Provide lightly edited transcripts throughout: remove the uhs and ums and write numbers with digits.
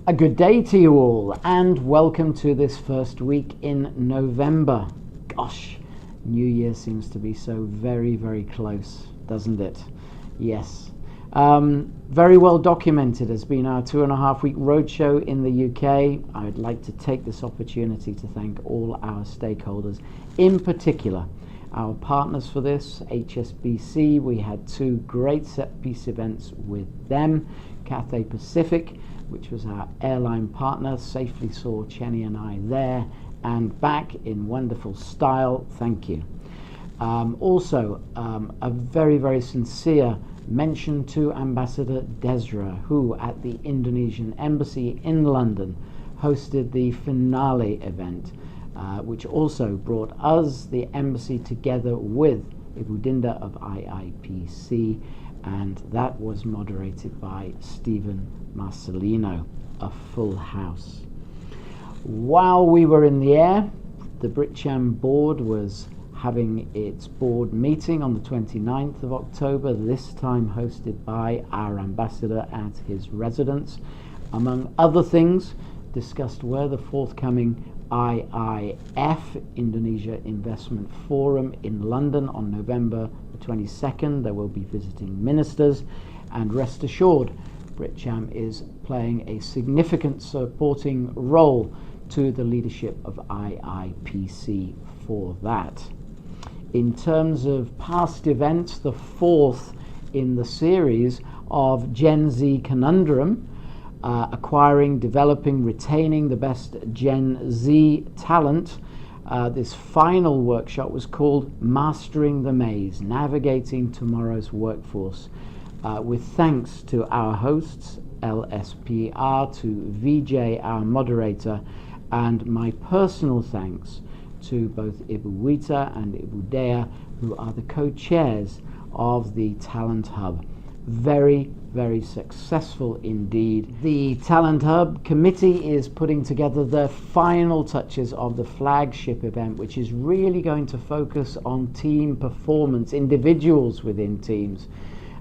A good day to you all, and welcome to this first week in November. Gosh, New Year seems to be so very, very close, doesn't it? Yes. Very well documented has been our 2.5 week roadshow in the UK. I would like to take this opportunity to thank all our stakeholders, in particular our partners for this, HSBC. We had 2 great set piece events with them. Cathay Pacific, which was our airline partner, safely saw Chenny and I there and back in wonderful style. Thank you. Also, a very, very sincere mention to Ambassador Desra, who at the Indonesian Embassy in London hosted the finale event, which also brought us, the embassy, together with Ibu Dinda of IIPC, and that was moderated by Stephen Marcelino, a full house. While we were in the air, the BritCham board was having its board meeting on the 29th of October, this time hosted by our ambassador at his residence. Among other things, discussed were the forthcoming IIF, Indonesia Investment Forum in London on November the 22nd. There will be visiting ministers, and rest assured, BritCham is playing a significant supporting role to the leadership of IIPC for that. In terms of past events, the 4th in the series of Gen Z Conundrum, acquiring, developing, retaining the best Gen Z talent. This final workshop was called Mastering the Maze, Navigating Tomorrow's Workforce, with thanks to our hosts, LSPR, to VJ, our moderator, and my personal thanks to both Ibu Wita and Ibu Dea, who are the co-chairs of the Talent Hub. Very, very successful indeed. The Talent Hub committee is putting together the final touches of the flagship event, which is really going to focus on team performance, individuals within teams,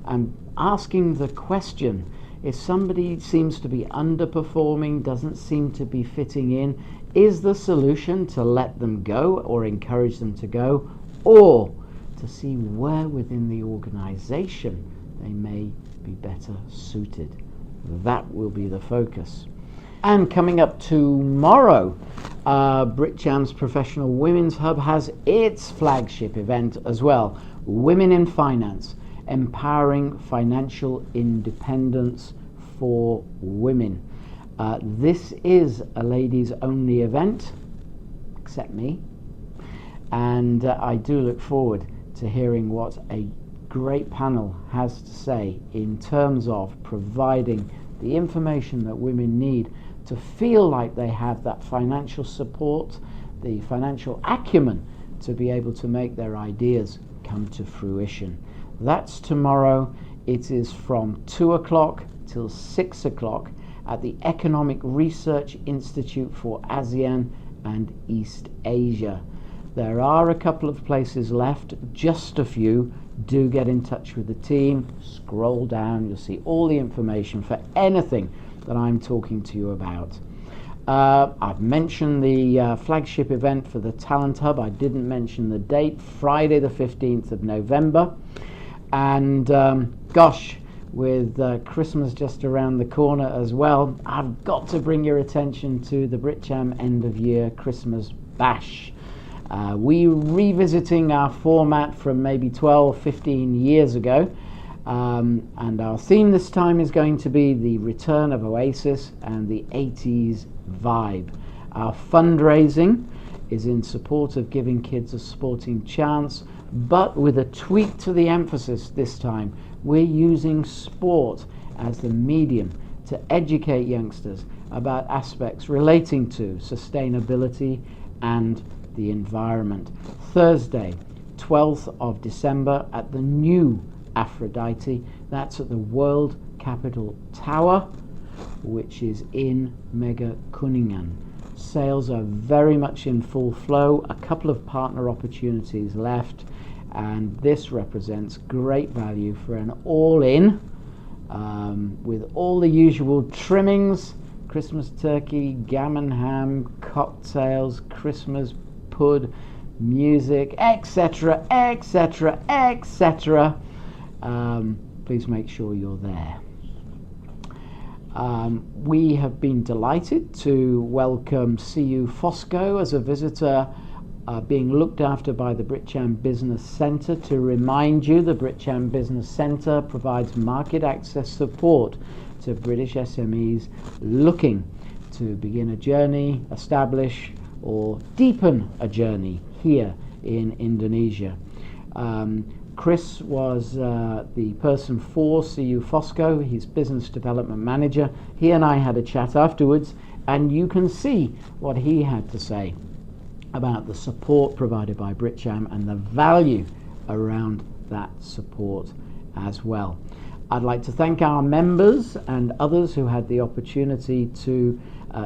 and asking the question, if somebody seems to be underperforming, doesn't seem to be fitting in, is the solution to let them go or encourage them to go, or to see where within the organization they may be better suited? That will be the focus. And coming up tomorrow, BritCham's Professional Women's Hub has its flagship event as well, Women in Finance, Empowering Financial Independence for Women. This is a ladies only event, except me, and I do look forward to hearing what a great panel has to say in terms of providing the information that women need to feel like they have that financial support, the financial acumen to be able to make their ideas come to fruition. That's tomorrow. It is from 2 o'clock till 6 o'clock at the Economic Research Institute for ASEAN and East Asia. There are a couple of places left, just a few. Do get in touch with the team. Scroll down, you'll see all the information for anything that I'm talking to you about. I've mentioned the flagship event for the Talent Hub. I didn't mention the date, Friday the 15th of November. And gosh, with Christmas just around the corner as well, I've got to bring your attention to the BritCham end of year Christmas bash. We revisiting our format from maybe 12-15 years ago, and our theme this time is going to be the return of Oasis and the 80s vibe. Our fundraising is in support of giving kids a sporting chance, but with a tweak to the emphasis this time. We're using sport as the medium to educate youngsters about aspects relating to sustainability and the environment. Thursday, 12th of December at the new Aphrodite. That's at the World Capitol Tower, which is in Mega Kuningan. Sales are very much in full flow. A couple of partner opportunities left, and this represents great value for an all-in with all the usual trimmings, Christmas turkey, gammon ham, cocktails, Christmas pud, music, etc., etc., etc. Please make sure you're there. We have been delighted to welcome CU Fosco as a visitor, being looked after by the BritCham Business Centre. To remind you, the BritCham Business Centre provides market access support to British SMEs looking to begin a journey, establish or deepen a journey here in Indonesia. Chris was the person for CU Fosco, his business development manager. He and I had a chat afterwards, and you can see what he had to say about the support provided by BritCham and the value around that support as well. I'd like to thank our members and others who had the opportunity to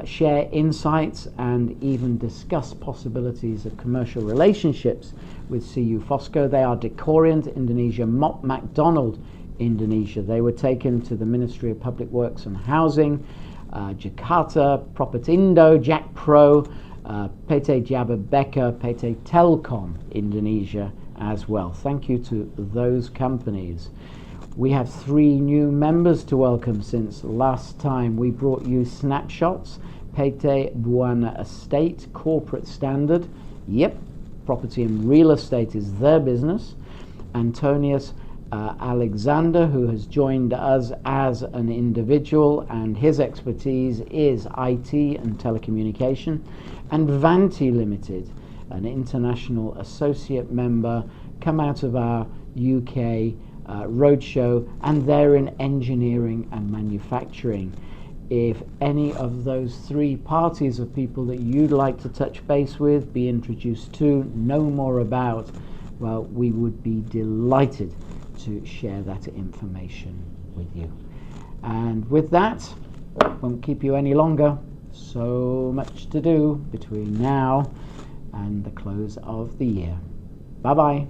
share insights and even discuss possibilities of commercial relationships with CU Fosco. They are Decorient Indonesia, McDonald Indonesia. They were taken to the Ministry of Public Works and Housing, Jakarta, Propertindo, Jack Pro, PT Jababeka, PT Telkom Indonesia as well. Thank you to those companies. We have 3 new members to welcome since last time we brought you snapshots. PT Buana Estate, Corporate Standard. Yep, property and real estate is their business. Antonius Alexander, who has joined us as an individual, and his expertise is IT and telecommunication. And Vanti Limited, an international associate member, come out of our UK roadshow, and they're in engineering and manufacturing. If any of those 3 parties of people that you'd like to touch base with, be introduced to, know more about, well, we would be delighted to share that information with you. And with that, won't keep you any longer. So much to do between now and the close of the year. Bye-bye.